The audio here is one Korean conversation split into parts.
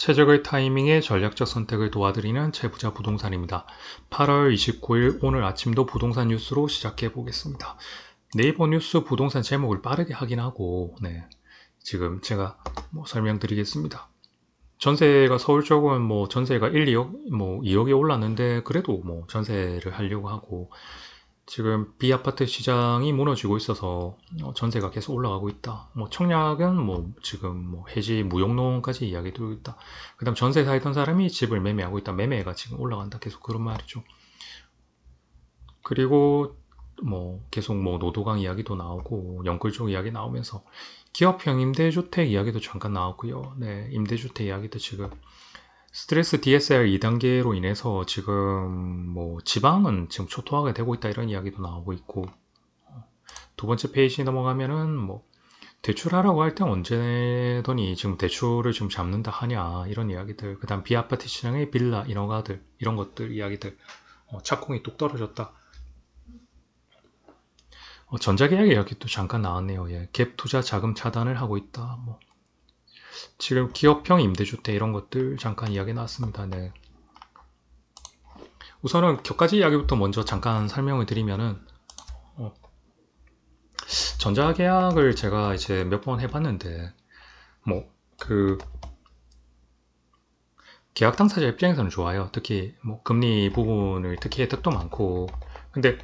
최적의 타이밍에 전략적 선택을 도와드리는 최부자 부동산입니다. 8월 29일 오늘 아침도 부동산 뉴스로 시작해 보겠습니다. 네이버 뉴스 부동산 제목을 빠르게 확인하고 지금 제가 설명드리겠습니다. 전세가 서울 쪽은 전세가 1, 2억, 2억이 올랐는데 그래도 전세를 하려고 하고 지금 B아파트 시장이 무너지고 있어서 전세가 계속 올라가고 있다. 청약은 지금 해지 무용론까지 이야기 들고 있다. 그 다음 전세 살던 사람이 집을 매매하고 있다. 매매가 지금 올라간다. 계속 그런 말이죠. 그리고 계속 노도강 이야기도 나오고 영끌 쪽 이야기 나오면서 기업형 임대주택 이야기도 잠깐 나왔고요. 네, 임대주택 이야기도 지금 스트레스 DSR 2단계로 인해서 지금 지방은 지금 초토화가 되고 있다 이런 이야기도 나오고 있고, 두 번째 페이지 넘어가면은 대출하라고 할 때 언제 내더니 지금 대출을 지금 잡는다 하냐 이런 이야기들, 그 다음 비아파트 시장의 빌라 인허가들 이런 것들 이야기들, 착공이 뚝 떨어졌다. 전자계약 이야기도 잠깐 나왔네요. 예, 갭 투자 자금 차단을 하고 있다. 지금 기업형 임대주택 이런 것들 잠깐 이야기 나왔습니다. 네. 우선은 격가지 이야기부터 먼저 잠깐 설명을 드리면은, 전자계약을 제가 이제 몇 번 해봤는데, 그 계약 당사자 입장에서는 좋아요. 특히 금리 부분을 특히 혜택도 많고, 근데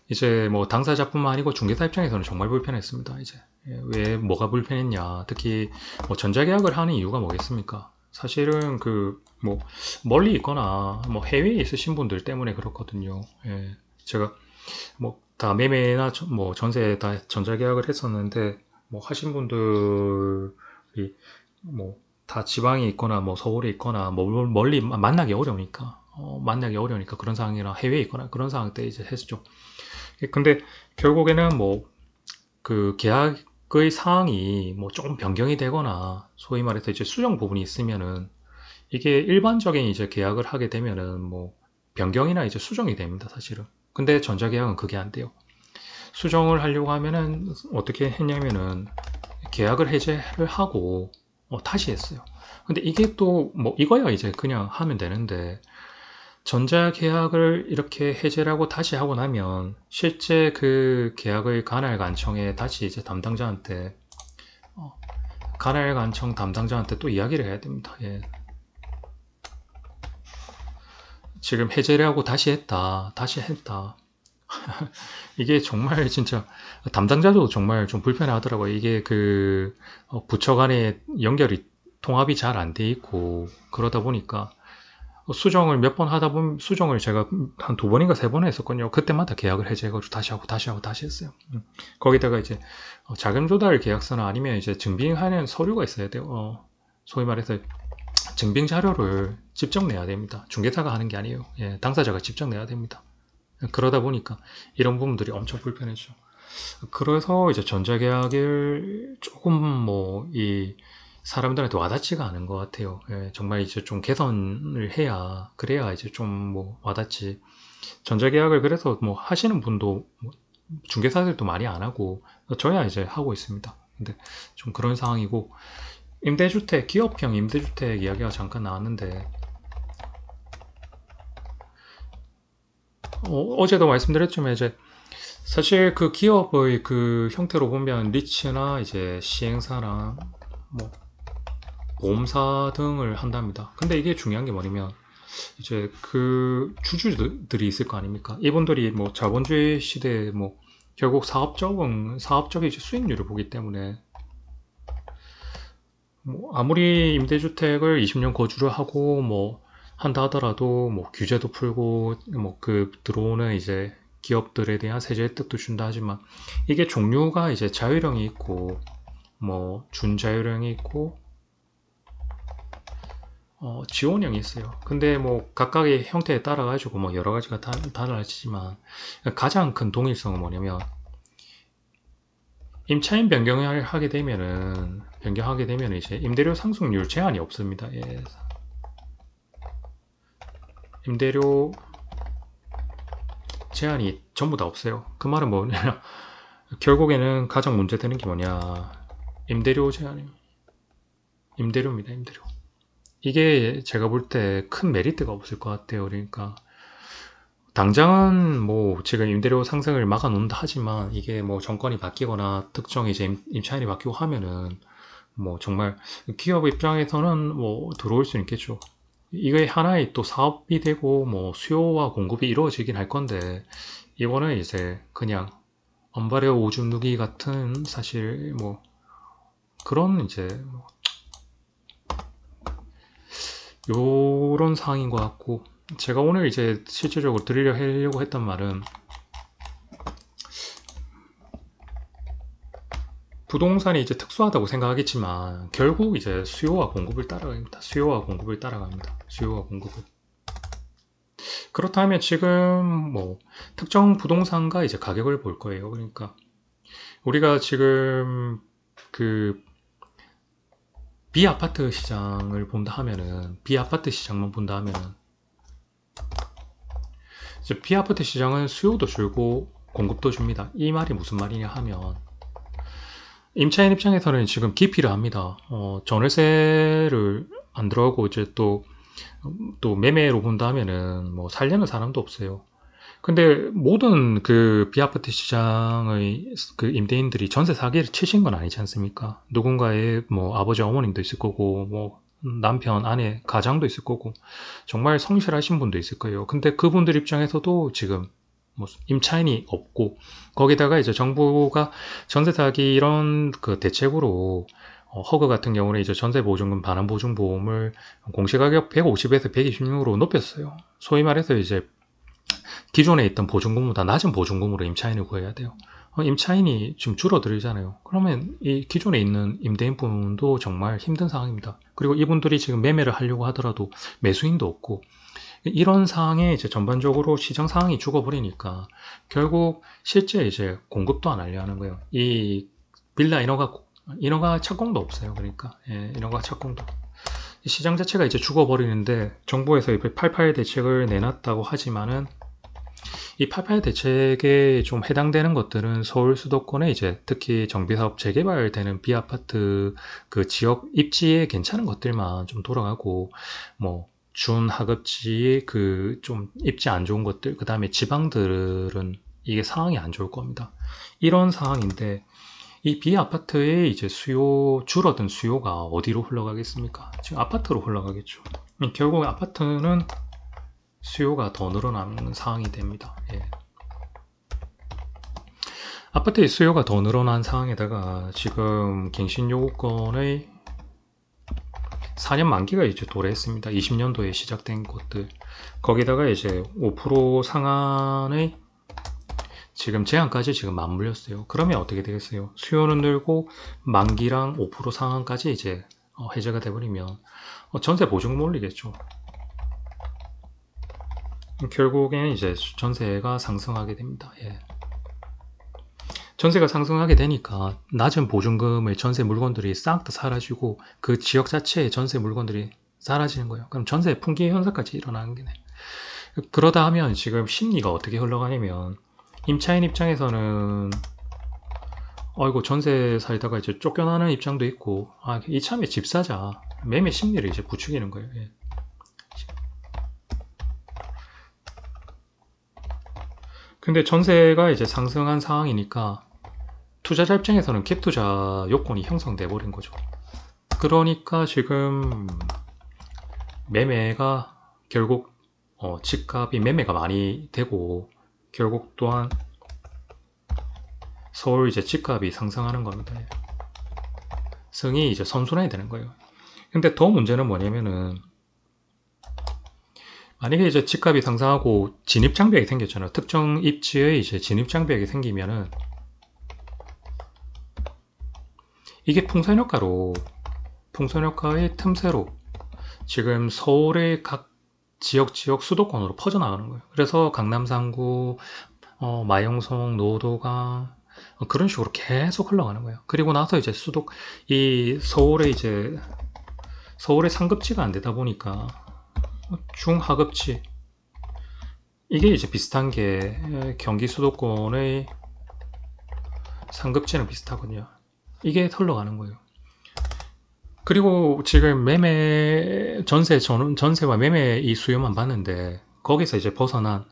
이제 당사자뿐만 아니고 중개사 입장에서는 정말 불편했습니다. 이제 왜 뭐가 불편했냐? 특히 전자계약을 하는 이유가 뭐겠습니까? 사실은 멀리 있거나 해외에 있으신 분들 때문에 그렇거든요. 예, 제가 다 매매나 전세 다 전자계약을 했었는데 하신 분들이 다 지방에 있거나 서울에 있거나 멀리 만나기 어려우니까 그런 상황이나 해외에 있거나 그런 상황 때 이제 했죠. 근데 결국에는 그 계약의 사항이 조금 변경이 되거나 소위 말해서 이제 수정 부분이 있으면은 이게 일반적인 이제 계약을 하게 되면은 변경이나 이제 수정이 됩니다, 사실은. 근데 전자계약은 그게 안 돼요. 수정을 하려고 하면은 어떻게 했냐면은 계약을 해제를 하고 다시 했어요. 근데 이게 또 이거야 이제 그냥 하면 되는데, 전자계약을 이렇게 해제를 하고 다시 하고 나면 실제 그 계약의 관할관청에 다시 이제 관할관청 담당자한테 또 이야기를 해야 됩니다. 예. 지금 해제를 하고 다시 했다. 이게 정말 진짜 담당자도 정말 좀 불편해 하더라고요. 이게 부처 간의 연결이 통합이 잘 안 돼 있고 그러다 보니까 수정을 몇 번 하다 보면, 수정을 제가 한 2번인가 3번 했었거든요. 그때마다 계약을 해제해가지고 다시 했어요. 거기다가 이제 자금 조달 계약서나 아니면 이제 증빙하는 서류가 있어야 돼요. 소위 말해서 증빙 자료를 직접 내야 됩니다. 중개사가 하는 게 아니에요. 예, 당사자가 직접 내야 됩니다. 그러다 보니까 이런 부분들이 엄청 불편해져. 그래서 이제 전자계약을 조금 이 사람들한테 와닿지가 않은 것 같아요. 예, 정말 이제 좀 개선을 해야, 그래야 이제 좀 와닿지. 전자계약을 그래서 하시는 분도 중개사들도 많이 안 하고 저야 이제 하고 있습니다. 근데 좀 그런 상황이고, 임대주택, 기업형 임대주택 이야기가 잠깐 나왔는데, 어제도 말씀드렸지만 이제 사실 그 기업의 그 형태로 보면 리츠나 이제 시행사나 보험사 등을 한답니다. 근데 이게 중요한 게 뭐냐면 이제 그 주주들이 있을 거 아닙니까? 이분들이 자본주의 시대에 결국 사업적인 이제 수익률을 보기 때문에 아무리 임대주택을 20년 거주를 하고 한다 하더라도 규제도 풀고 들어오는 이제 기업들에 대한 세제 혜택도 준다 하지만, 이게 종류가 이제 자율형이 있고 준자율형이 있고 지원형이 있어요. 근데 각각의 형태에 따라 가지고 여러 가지가 달라지지만, 가장 큰 동일성은 뭐냐면, 임차인 변경을 하게 되면은 이제 임대료 상승률 제한이 없습니다. 예. 임대료 제한이 전부 다 없어요. 그 말은 뭐냐? 결국에는 가장 문제되는 게 뭐냐? 임대료 제한입니다. 임대료. 이게 제가 볼 때 큰 메리트가 없을 것 같아요. 그러니까 당장은 뭐 지금 임대료 상승을 막아 놓는다 하지만 이게 뭐 정권이 바뀌거나 특정 이제 임차인이 바뀌고 하면은 뭐 정말 기업 입장에서는 뭐 들어올 수 있겠죠. 이게 하나의 또 사업이 되고 뭐 수요와 공급이 이루어지긴 할 건데 이거는 이제 그냥 언발의 오줌 누기 같은 사실 뭐 그런 이제 뭐 요런 상황인 것 같고 제가 오늘 이제 실질적으로 드리려 하려고 했던 말은 부동산이 이제 특수하다고 생각하겠지만 결국 이제 수요와 공급을 따라갑니다. 수요와 공급을 따라갑니다. 수요와 공급을. 그렇다면 지금 뭐 특정 부동산과 이제 가격을 볼 거예요. 그러니까 우리가 지금 그 비아파트 시장을 본다 하면은 비아파트 시장만 본다 하면은 이제 비아파트 시장은 수요도 줄고 공급도 줍니다. 이 말이 무슨 말이냐 하면 임차인 입장에서는 지금 기피를 합니다. 전월세를 안 들어가고 이제 또 매매로 본다면은 뭐 살려는 사람도 없어요. 근데 모든 그 비아파트 시장의 그 임대인들이 전세 사기를 치신 건 아니지 않습니까? 누군가의 뭐 아버지 어머님도 있을 거고 뭐 남편 아내 가장도 있을 거고 정말 성실하신 분도 있을 거예요. 근데 그분들 입장에서도 지금 뭐 임차인이 없고 거기다가 이제 정부가 전세 사기 이런 그 대책으로 허그 같은 경우는 이제 전세 보증금 반환 보증 보험을 공시가격 150에서 126으로 높였어요. 소위 말해서 이제 기존에 있던 보증금보다 낮은 보증금으로 임차인을 구해야 돼요. 임차인이 지금 줄어들잖아요. 그러면 이 기존에 있는 임대인분도 정말 힘든 상황입니다. 그리고 이분들이 지금 매매를 하려고 하더라도 매수인도 없고 이런 상황에 이제 전반적으로 시장 상황이 죽어버리니까 결국 실제 이제 공급도 안 하려 하는 거예요. 이 빌라 인허가 착공도 없어요. 그러니까 인허가 착공도 시장 자체가 이제 죽어버리는데 정부에서 88 대책을 내놨다고 하지만은 이 88 대책에 좀 해당되는 것들은 서울 수도권에 이제 특히 정비사업 재개발되는 비아파트 그 지역 입지에 괜찮은 것들만 좀 돌아가고 뭐 준하급지 그 좀 입지 안 좋은 것들 그 다음에 지방들은 이게 상황이 안 좋을 겁니다. 이런 상황인데 이 비아파트의 이제 줄어든 수요가 어디로 흘러가겠습니까? 지금 아파트로 흘러가겠죠. 결국 아파트는 수요가 더 늘어나는 상황이 됩니다. 예. 아파트의 수요가 더 늘어난 상황에다가 지금 갱신 요구권의 4년 만기가 이제 도래했습니다. 20년도에 시작된 것들. 거기다가 이제 5% 상한의 지금 제한까지 지금 맞물렸어요. 그러면 어떻게 되겠어요? 수요는 늘고 만기랑 5% 상한까지 이제 해제가 돼버리면 전세 보증금 올리겠죠. 결국에는 이제 전세가 상승하게 됩니다. 예. 전세가 상승하게 되니까 낮은 보증금의 전세 물건들이 싹 다 사라지고 그 지역 자체의 전세 물건들이 사라지는 거예요. 그럼 전세 풍기 현상까지 일어나는 게 네. 그러다 하면 지금 심리가 어떻게 흘러가냐면 임차인 입장에서는 어이구 전세 살다가 이제 쫓겨나는 입장도 있고 이참에 집 사자 매매 심리를 이제 부추기는 거예요. 예. 근데 전세가 이제 상승한 상황이니까 투자자 입장에서는 갭 투자 요건이 형성돼 버린 거죠. 그러니까 지금 매매가 결국 집값이 매매가 많이 되고 결국 또한 서울 이제 집값이 상승하는 겁니다. 성이 이제 선순환이 되는 거예요. 근데 더 문제는 뭐냐면은 만약에 이제 집값이 상승하고 진입장벽이 생겼잖아요. 특정 입지의 이제 진입장벽이 생기면은 이게 풍선효과의 틈새로 지금 서울의 각 지역 수도권으로 퍼져나가는 거예요. 그래서 강남 3구, 마영송, 노도강 그런 식으로 계속 흘러가는 거예요. 그리고 나서 이제 이 서울의 상급지가 안 되다 보니까 중하급지 이게 이제 비슷한 게 경기 수도권의 상급지는 비슷하거든요. 이게 흘러가는 거예요. 그리고 지금 매매 전세와 매매 이 수요만 봤는데 거기서 이제 벗어난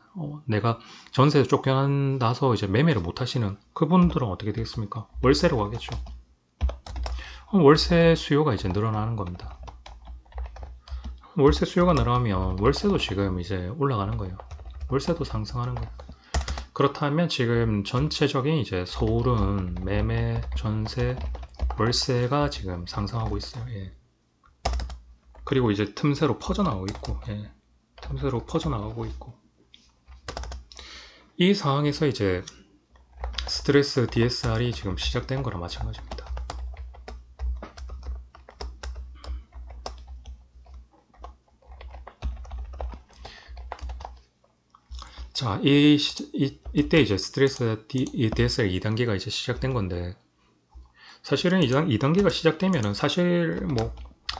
내가 전세에서 쫓겨나서 이제 매매를 못 하시는 그분들은 어떻게 되겠습니까? 월세로 가겠죠. 월세 수요가 이제 늘어나는 겁니다. 월세 수요가 늘어나면 월세도 지금 이제 올라가는 거예요. 월세도 상승하는 거예요. 그렇다면 지금 전체적인 이제 서울은 매매, 전세, 월세가 지금 상승하고 있어요. 예. 그리고 이제 틈새로 퍼져나가고 있고, 예. 틈새로 퍼져나가고 있고. 이 상황에서 이제 스트레스 DSR이 지금 시작된 거랑 마찬가지입니다. 자, 이때 이제 스트레스 DSR 2단계가 이제 시작된 건데, 사실은 2단계가 시작되면은 사실 뭐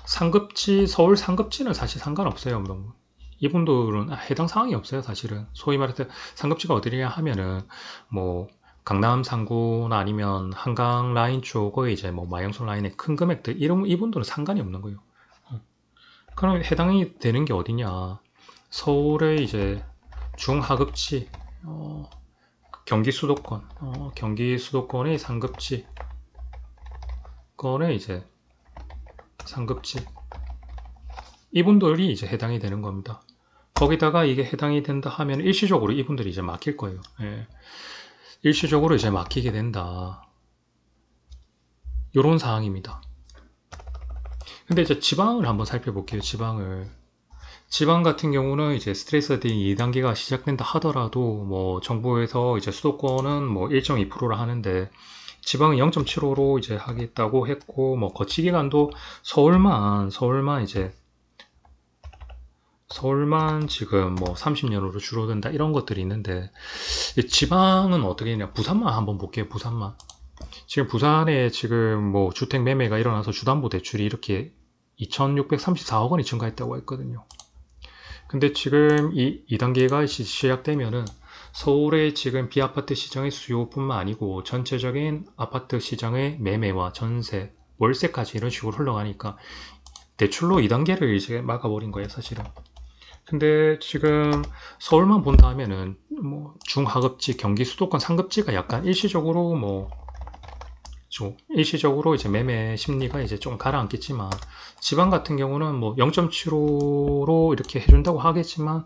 상급지, 서울 상급지는 사실 상관없어요. 뭐 이분들은 해당 사항이 없어요. 사실은 소위 말해서 상급지가 어디냐 하면은 뭐 강남 상구나 아니면 한강 라인 쪽의 이제 뭐 마영선 라인의 큰 금액들 이런 이분들은 상관이 없는 거예요. 그럼 해당이 되는 게 어디냐? 서울의 이제 중하급지, 경기 수도권, 경기 수도권의 상급지 건에 이제 상급지 이분들이 이제 해당이 되는 겁니다. 거기다가 이게 해당이 된다 하면 일시적으로 이분들이 이제 막힐 거예요. 예. 일시적으로 이제 막히게 된다. 요런 상황입니다. 근데 이제 지방을 한번 살펴볼게요. 지방 같은 경우는 이제 스트레스 2단계가 시작된다 하더라도 뭐 정부에서 이제 수도권은 뭐 1.2%라 하는데 지방은 0.75로 이제 하겠다고 했고 뭐 거치 기간도 서울만 지금 뭐 30년으로 줄어든다 이런 것들이 있는데 지방은 어떻게 되냐 부산만 한번 볼게요. 부산만 지금 부산에 지금 뭐 주택 매매가 일어나서 주담보대출이 이렇게 2634억 원이 증가했다고 했거든요. 근데 지금 이 2단계가 시작되면은 서울의 지금 비아파트 시장의 수요뿐만 아니고 전체적인 아파트 시장의 매매와 전세, 월세까지 이런 식으로 흘러가니까 대출로 2단계를 이제 막아버린 거예요, 사실은. 근데 지금 서울만 본다 하면은 뭐 중하급지, 경기 수도권 상급지가 약간 일시적으로 일시적으로 이제 매매 심리가 이제 좀 가라앉겠지만 지방 같은 경우는 뭐 0.75로 이렇게 해준다고 하겠지만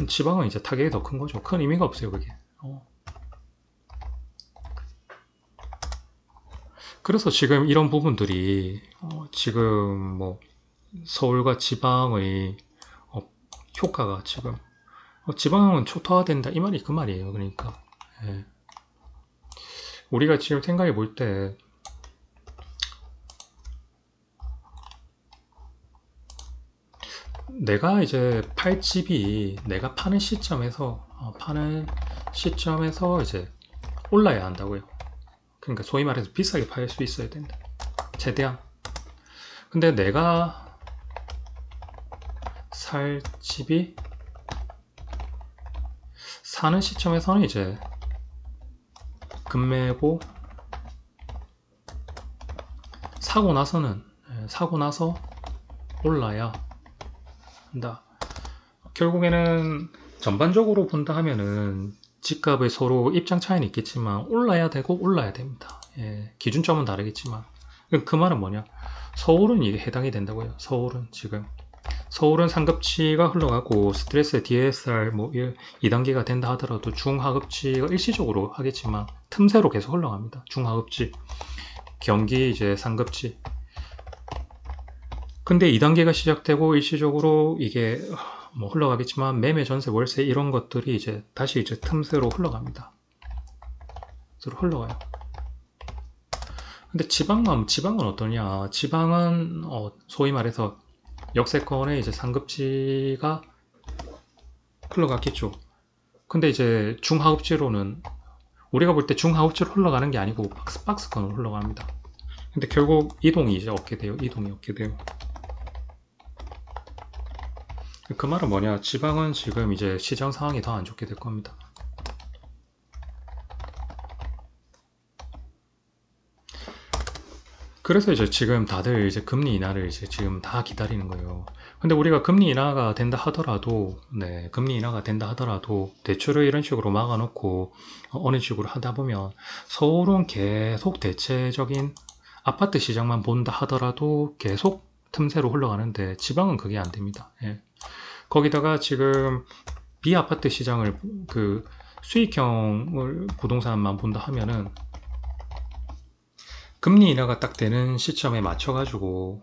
지방은 이제 타격이 더 큰 거죠. 큰 의미가 없어요, 그게. 그래서 지금 이런 부분들이 지금 뭐 서울과 지방의 효과가 지금 지방은 초토화된다 이 말이 그 말이에요. 그러니까 예. 우리가 지금 생각해 볼 때 내가 이제 팔 집이 내가 파는 시점에서 이제 올라야 한다고요. 그러니까 소위 말해서 비싸게 팔 수 있어야 된다. 최대한. 근데 내가 살 집이 사는 시점에서는 이제 금매고 사고 나서 올라야 한다. 결국에는 전반적으로 본다 하면은 집값의 서로 입장 차이는 있겠지만 올라야 되고 올라야 됩니다. 예, 기준점은 다르겠지만 그 말은 뭐냐? 서울은 이게 해당이 된다고요. 서울은 상급지가 흘러가고 스트레스 DSR 뭐 2단계가 된다 하더라도 중하급지가 일시적으로 하겠지만 틈새로 계속 흘러갑니다. 중하급지, 경기 이제 상급지. 근데 2단계가 시작되고 일시적으로 이게 뭐 흘러가겠지만 매매, 전세, 월세 이런 것들이 이제 다시 이제 틈새로 흘러갑니다. 흘러가요. 근데 지방은 어떠냐? 지방은 소위 말해서 역세권에 이제 상급지가 흘러갔겠죠. 근데 이제 중하급지로는 우리가 볼 때 중하급지로 흘러가는 게 아니고 박스권으로 흘러갑니다. 근데 결국 이동이 이제 없게 돼요. 그 말은 뭐냐? 지방은 지금 이제 시장 상황이 더 안 좋게 될 겁니다. 그래서 이제 지금 다들 이제 금리 인하를 이제 지금 다 기다리는 거예요. 근데 우리가 금리 인하가 된다 하더라도, 네, 금리 인하가 된다 하더라도 대출을 이런 식으로 막아놓고 어느 식으로 하다 보면 서울은 계속 대체적인 아파트 시장만 본다 하더라도 계속 틈새로 흘러가는데 지방은 그게 안 됩니다. 예. 거기다가 지금 비아파트 시장을 그 수익형을 부동산만 본다 하면은 금리 인하가 딱 되는 시점에 맞춰가지고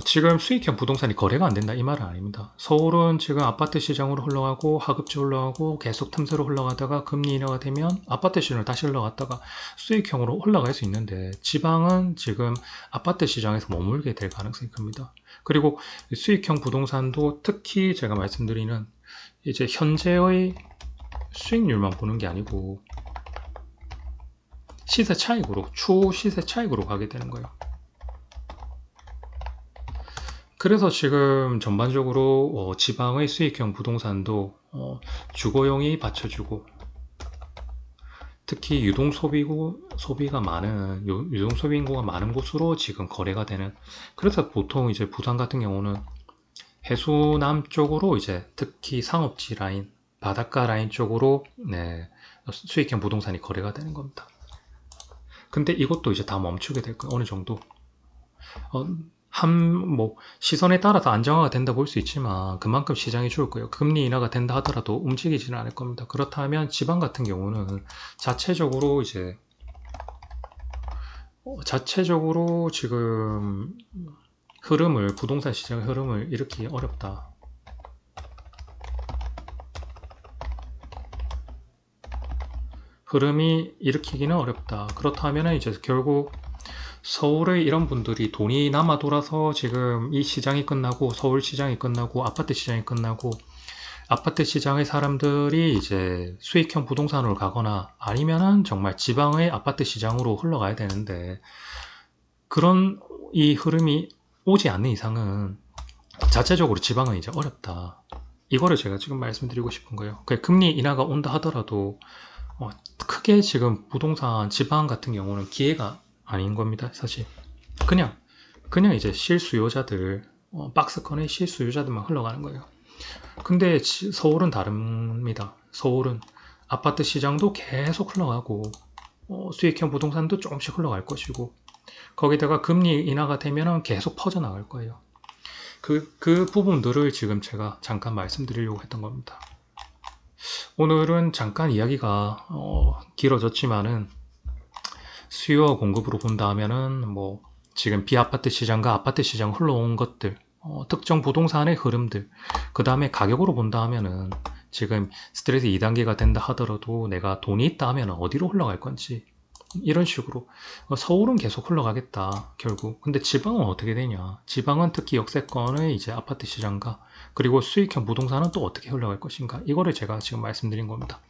지금 수익형 부동산이 거래가 안 된다 이 말은 아닙니다. 서울은 지금 아파트 시장으로 흘러가고 하급지 흘러가고 계속 틈새로 흘러가다가 금리 인하가 되면 아파트 시장으로 다시 흘러갔다가 수익형으로 올라갈 수 있는데 지방은 지금 아파트 시장에서 머물게 될 가능성이 큽니다. 그리고 수익형 부동산도 특히 제가 말씀드리는 이제 현재의 수익률만 보는 게 아니고 시세 차익으로 추후 시세 차익으로 가게 되는 거예요. 그래서 지금 전반적으로 지방의 수익형 부동산도 주거용이 받쳐주고 특히 소비가 많은 유동소비 인구가 많은 곳으로 지금 거래가 되는 그래서 보통 이제 부산 같은 경우는 해수남 쪽으로 이제 특히 상업지 라인 바닷가 라인 쪽으로 네, 수익형 부동산이 거래가 되는 겁니다. 근데 이것도 이제 다 멈추게 될 거예요. 어느 정도 어, 뭐 시선에 따라서 안정화가 된다 볼 수 있지만 그만큼 시장이 죽을 거예요. 금리 인하가 된다 하더라도 움직이지는 않을 겁니다. 그렇다면 지방 같은 경우는 자체적으로 이제 자체적으로 지금 부동산 시장의 흐름을 일으키기 어렵다. 흐름이 일으키기는 어렵다. 그렇다면 이제 결국 서울의 이런 분들이 돈이 남아 돌아서 지금 이 시장이 끝나고 서울 시장이 끝나고 아파트 시장이 끝나고 아파트 시장의 사람들이 이제 수익형 부동산으로 가거나 아니면은 정말 지방의 아파트 시장으로 흘러가야 되는데 그런 이 흐름이 오지 않는 이상은 자체적으로 지방은 이제 어렵다. 이거를 제가 지금 말씀드리고 싶은 거예요. 금리 인하가 온다 하더라도 크게 지금 부동산 지방 같은 경우는 기회가 아닌 겁니다. 사실 그냥 이제 실수요자들 박스권의 실수요자들만 흘러가는 거예요. 근데 서울은 다릅니다. 서울은 아파트 시장도 계속 흘러가고 수익형 부동산도 조금씩 흘러갈 것이고 거기다가 금리 인하가 되면 계속 퍼져나갈 거예요. 그 부분들을 지금 제가 잠깐 말씀드리려고 했던 겁니다. 오늘은 잠깐 이야기가 길어졌지만은 수요와 공급으로 본다면은 뭐 지금 비아파트 시장과 아파트 시장 흘러온 것들 특정 부동산의 흐름들 그 다음에 가격으로 본다 하면은 지금 스트레스 2단계가 된다 하더라도 내가 돈이 있다 하면 어디로 흘러갈 건지 이런 식으로 서울은 계속 흘러가겠다 결국. 근데 지방은 어떻게 되냐, 지방은 특히 역세권의 이제 아파트 시장과 그리고 수익형 부동산은 또 어떻게 흘러갈 것인가, 이거를 제가 지금 말씀드린 겁니다.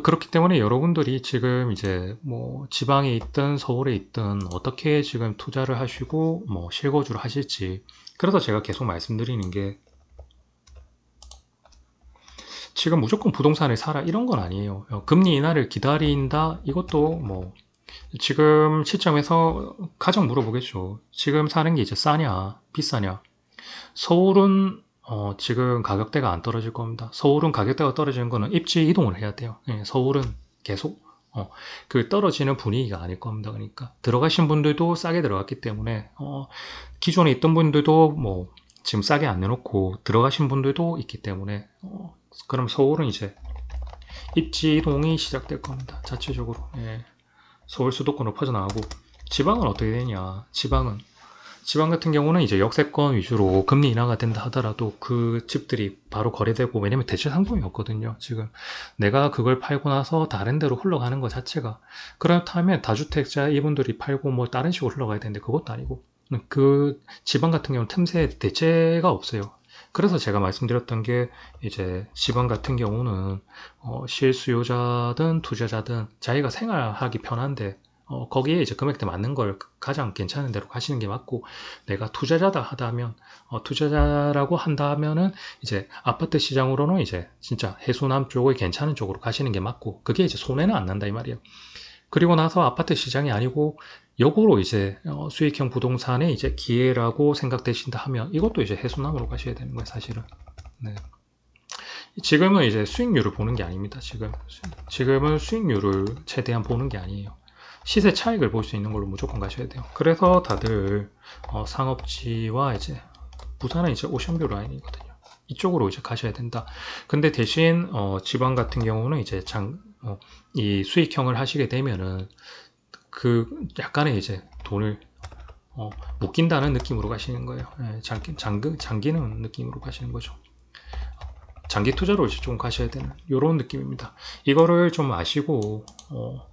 그렇기 때문에 여러분들이 지금 이제 뭐 지방에 있든 서울에 있든 어떻게 지금 투자를 하시고 뭐 실거주를 하실지, 그래서 제가 계속 말씀드리는 게 지금 무조건 부동산을 사라 이런 건 아니에요. 금리 인하를 기다린다 이것도 뭐 지금 시점에서 가장 물어보겠죠. 지금 사는 게 이제 싸냐 비싸냐. 서울은 지금 가격대가 안 떨어질 겁니다. 서울은 가격대가 떨어지는 거는 입지 이동을 해야 돼요. 예, 서울은 계속 그 떨어지는 분위기가 아닐 겁니다. 그러니까 들어가신 분들도 싸게 들어갔기 때문에 기존에 있던 분들도 뭐 지금 싸게 안 내놓고 들어가신 분들도 있기 때문에 그럼 서울은 이제 입지 이동이 시작될 겁니다. 자체적으로. 예. 서울 수도권으로 퍼져나가고 지방은 어떻게 되냐. 지방 같은 경우는 이제 역세권 위주로 금리 인하가 된다 하더라도 그 집들이 바로 거래되고, 왜냐면 대체 상품이 없거든요. 지금 내가 그걸 팔고 나서 다른 데로 흘러가는 것 자체가, 그렇다면 다주택자 이분들이 팔고 뭐 다른 식으로 흘러가야 되는데 그것도 아니고 그 지방 같은 경우는 틈새 대체가 없어요. 그래서 제가 말씀드렸던 게 이제 지방 같은 경우는 실수요자든 투자자든 자기가 생활하기 편한데 거기에 이제 금액대 맞는 걸 가장 괜찮은 대로 가시는 게 맞고, 내가 투자자다 하다면, 투자자라고 한다면은 이제 아파트 시장으로는 이제 진짜 해수남 쪽을 괜찮은 쪽으로 가시는 게 맞고, 그게 이제 손해는 안 난다 이 말이에요. 그리고 나서 아파트 시장이 아니고 역으로 이제 수익형 부동산의 이제 기회라고 생각되신다 하면 이것도 이제 해수남으로 가셔야 되는 거예요, 사실은. 네. 지금은 이제 수익률을 보는 게 아닙니다. 지금은 수익률을 최대한 보는 게 아니에요. 시세 차익을 볼 수 있는 걸로 무조건 가셔야 돼요. 그래서 다들 상업지와 이제 부산은 이제 오션뷰 라인이거든요. 이쪽으로 이제 가셔야 된다. 근데 대신 지방 같은 경우는 이제 이 수익형을 하시게 되면은 그 약간의 이제 돈을 묶인다는 느낌으로 가시는 거예요. 예, 장기는 느낌으로 가시는 거죠. 장기 투자로 이제 좀 가셔야 되는 이런 느낌입니다. 이거를 좀 아시고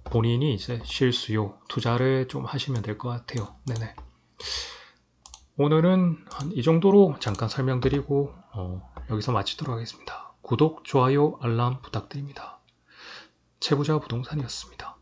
본인이 이제 실수요 투자를 좀 하시면 될 것 같아요. 네네. 오늘은 한 이 정도로 잠깐 설명드리고 여기서 마치도록 하겠습니다. 구독, 좋아요, 알람 부탁드립니다. 채부자 부동산이었습니다.